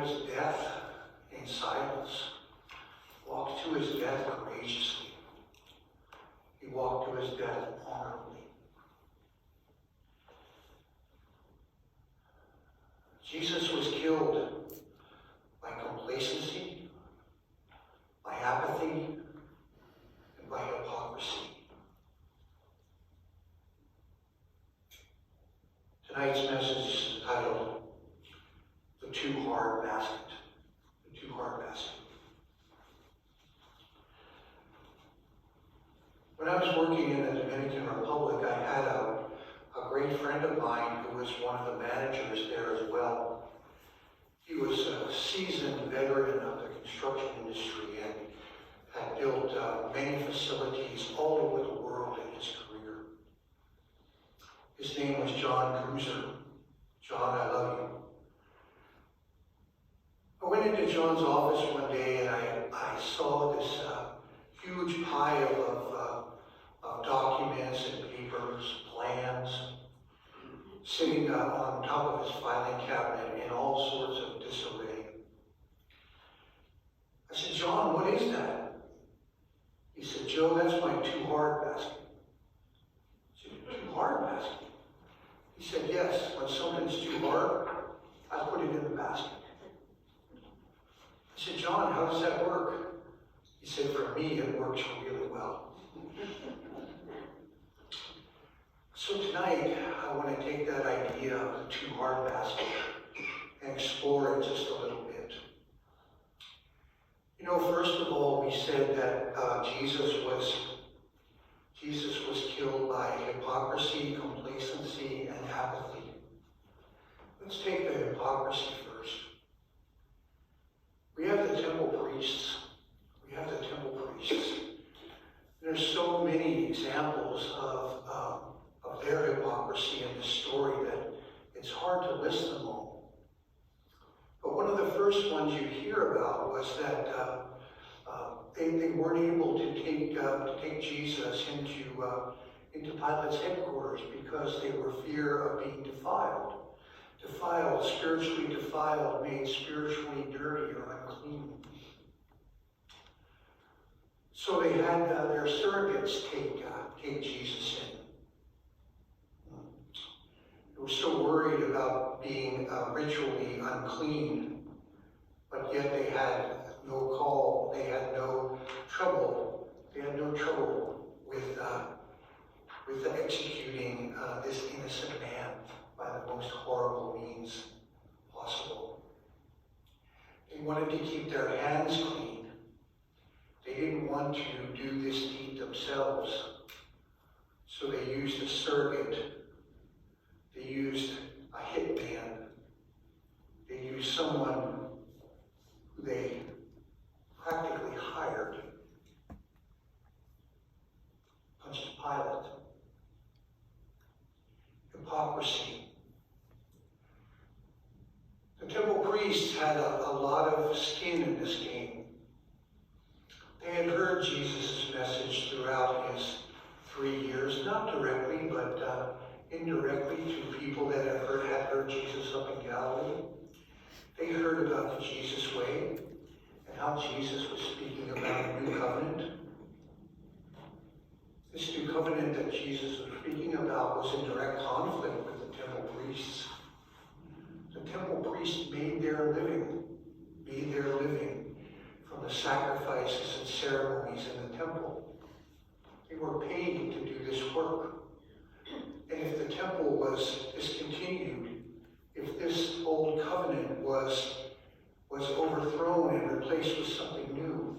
his death in silence, walked to his death courageously. He walked to his death honorably. Jesus was killed by complacency, by apathy, and by hypocrisy. Tonight's message is titled, The Too Hard Basket. The Too Hard Basket. When I was working in the Dominican Republic, I had a great friend of mine who was one of the managers there as well. He was a seasoned veteran of the construction industry and had built many facilities all over the world in his career. His name was Cruz. John, I love you. I went into John's office one day and I saw this huge pile of documents and papers, plans, sitting on top of his filing cabinet in all sorts of disarray. I said, John, what is that? He said, Joe, that's my too hard basket. I said, too hard basket? He said, yes, when something's too hard, I put it in the basket. I said, John, how does that work? He said, for me, it works really well. So tonight, I want to take that idea of the too hard basket and explore it just a little bit. You know, first of all, we said that Jesus was killed by hypocrisy, complacency, and apathy. Let's take the hypocrisy first. We have the temple priests. There's so many examples of their hypocrisy in this story that it's hard to list them all. But one of the first ones you hear about was that they weren't able to take Jesus into Pilate's headquarters because they were fear of being defiled, spiritually defiled, made spiritually dirty or unclean. So they had their surrogates take Jesus in. They were so worried about being ritually unclean, but yet they had no call, they had no trouble with executing this innocent man by the most horrible means possible. They wanted to keep their hands clean. They didn't want to do this deed themselves, so they used a surrogate. They used a hitman. They used someone who they practically hired. Pontius Pilate. Hypocrisy. The temple priests had a lot of skin in this game. They had heard Jesus' message throughout his 3 years, not directly, but indirectly to people that had heard Jesus up in Galilee. They heard about the Jesus way and how Jesus was speaking about a new covenant. This new covenant that Jesus was speaking about was in direct conflict with the temple priests. The temple priests made their living from the sacrifices and ceremonies in the temple. They were paid to do this work. And if the temple was discontinued, if this old covenant was overthrown and replaced with something new,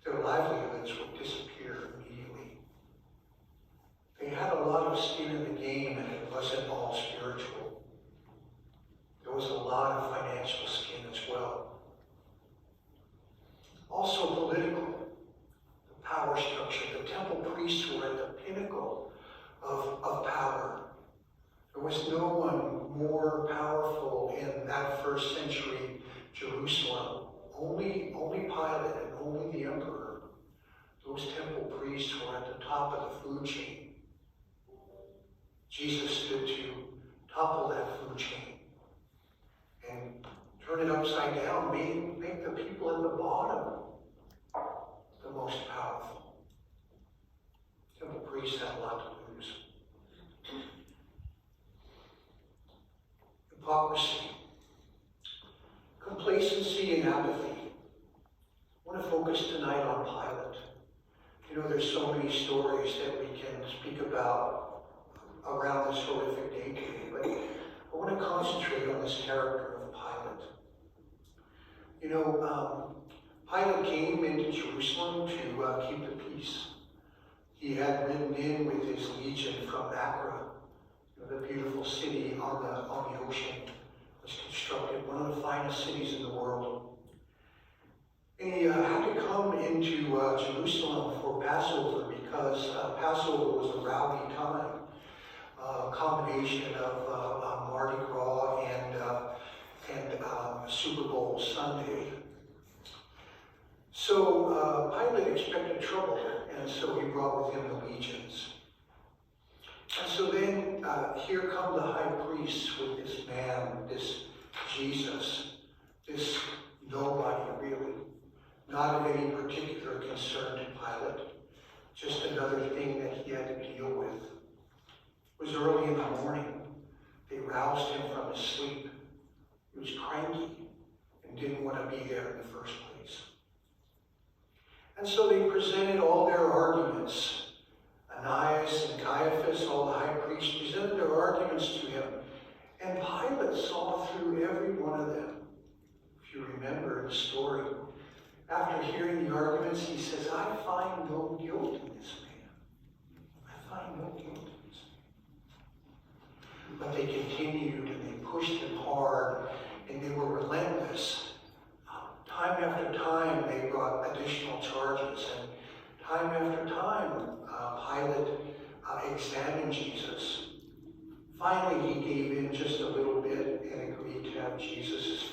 their livelihoods would disappear immediately. They had a lot of skin in the game, and it wasn't all spiritual. There was a lot of financial skin as well. Also political, the power structure. The temple priests were at the pinnacle of power. There was no one more powerful in that first century Jerusalem. Only Pilate and only the emperor. Those temple priests were at the top of the food chain. Jesus stood to topple that food chain and turn it hypocrisy, complacency, and apathy. I want to focus tonight on Pilate. You know, there's so many stories that we can speak about around this horrific day today, but I want to concentrate on this character of Pilate. You know, Pilate came into Jerusalem to keep the peace. He had ridden in with his legion from Acre, the beautiful city on the ocean. It was constructed, one of the finest cities in the world. And he had to come into Jerusalem for Passover because Passover was a rowdy time, a combination of Mardi Gras and Super Bowl Sunday. So Pilate expected trouble, and so he brought with him the legions. And so then here come the high priests with this man, this Jesus, this nobody really, not of any particular concern to Pilate, just another thing that he had to deal with. It was early in the morning. They roused him from his sleep. He was cranky and didn't want to be there in the first place. And so they presented all their arguments. Ananias and Caiaphas, all the high priests, presented their arguments to him. And Pilate saw through every one of them. If you remember the story, after hearing the arguments, he says, I find no guilt in this man. I find no guilt in this man. But they continued and they pushed him hard and they were relentless. Time after time, they brought additional charges. And time after time, Pilate examined Jesus. Finally, he gave in just a little bit and agreed to have Jesus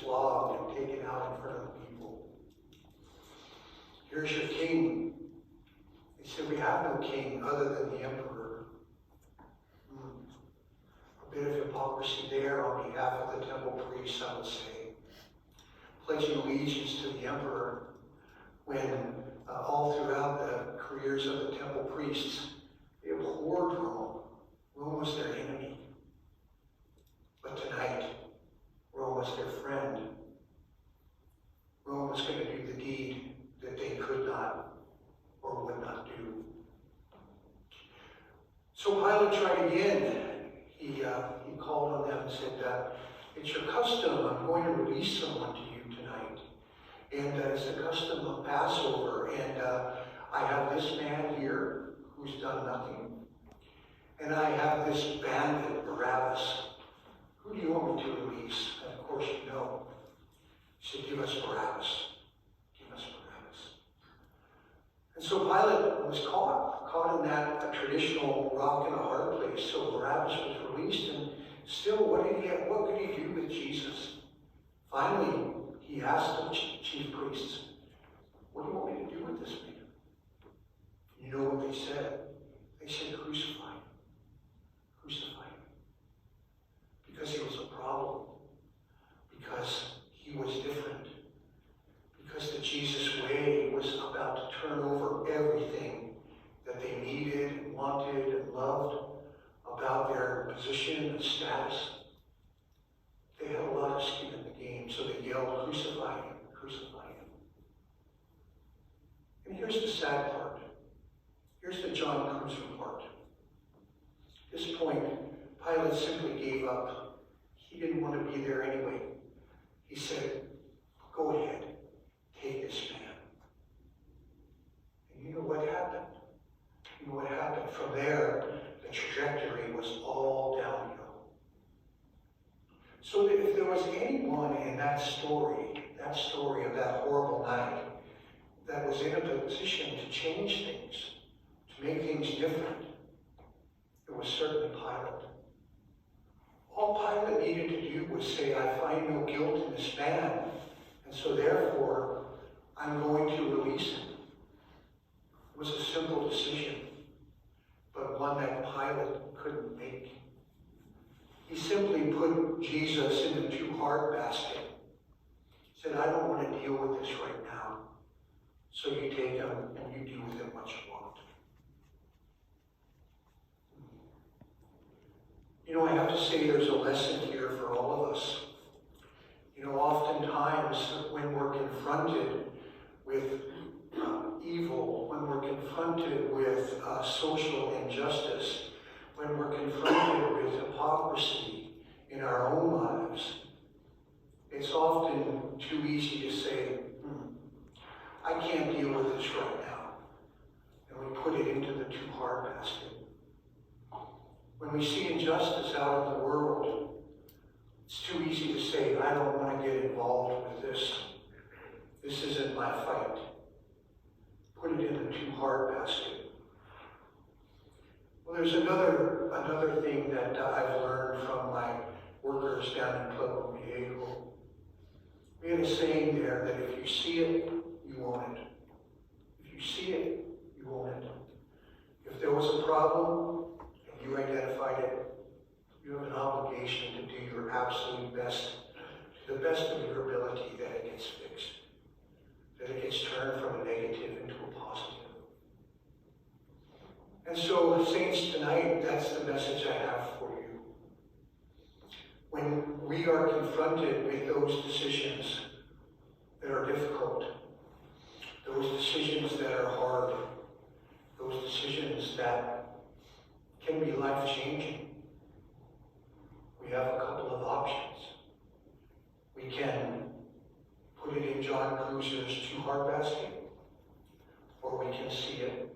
flogged and taken out in front of the people. Here's your king. They said, we have no king other than the emperor. A bit of hypocrisy there on behalf of the temple priests, I would say. Pledging allegiance to the emperor when all throughout the careers of the temple priests, they abhorred Rome. Rome was their enemy. But tonight, Rome was their friend. Rome was going to do the deed that they could not or would not do. So Pilate tried again. He called on them and said, it's your custom. I'm going to release someone to you tonight. And it's the custom of Passover. And I have this man here who's done nothing. And I have this bandit, Barabbas. Who do you want me to release? And of course you know. He said, give us Barabbas. Give us Barabbas. And so Pilate was caught in that traditional rock and a hard place. So Barabbas was released. And still, what could he do with Jesus? Finally, he asked the chief priests, what do you want me to do with this man? You know what they said? They said, crucify him. Crucify him. Because he was a problem. Because he was different. Because the Jesus way was about to turn over everything that they needed and wanted and loved about their position and status. They had a lot of skin in the game, so they yelled, crucify him, crucify him. And here's the sad part. Here's the John Cruz part. At this point, Pilate simply gave up. He didn't want to be there anyway. He said, go ahead, take this man. And you know what happened? You know what happened? From there, the trajectory was all downhill. So that if there was anyone in that story of that horrible night, that was in a position to change things, to make things different, it was certainly Pilate. All Pilate needed to do was say, I find no guilt in this man, and so therefore, I'm going to release him. It was a simple decision, but one that Pilate couldn't make. He simply put Jesus in the too hard basket. He said, I don't want to deal with this right now. So you take him and you do with him what you want. You know, I have to say there's a lesson here us. You know, oftentimes when we're confronted with evil, when we're confronted with social injustice, when we're confronted with hypocrisy in our own lives, it's often too easy to say, I can't deal with this right now. And we put it into the too hard basket. When we see injustice out in the world, it's too easy to say, I don't want to get involved with this. This isn't my fight. Put it in the too hard basket. Well, there's another thing that I've learned from my workers down in Pueblo Viejo. We had a saying there that if you see it, you own it. If you see it, you own it. If there was a problem and you identified it, you have an obligation to do your absolute best, to the best of your ability, that it gets fixed, that it gets turned from a negative into a positive. And so, saints, tonight, that's the message I have for you. When we are confronted with those decisions that are difficult, those decisions that are hard, those decisions that can be life-changing, we have a couple of options. We can put it in John Cruz's too hard basket, or we can see it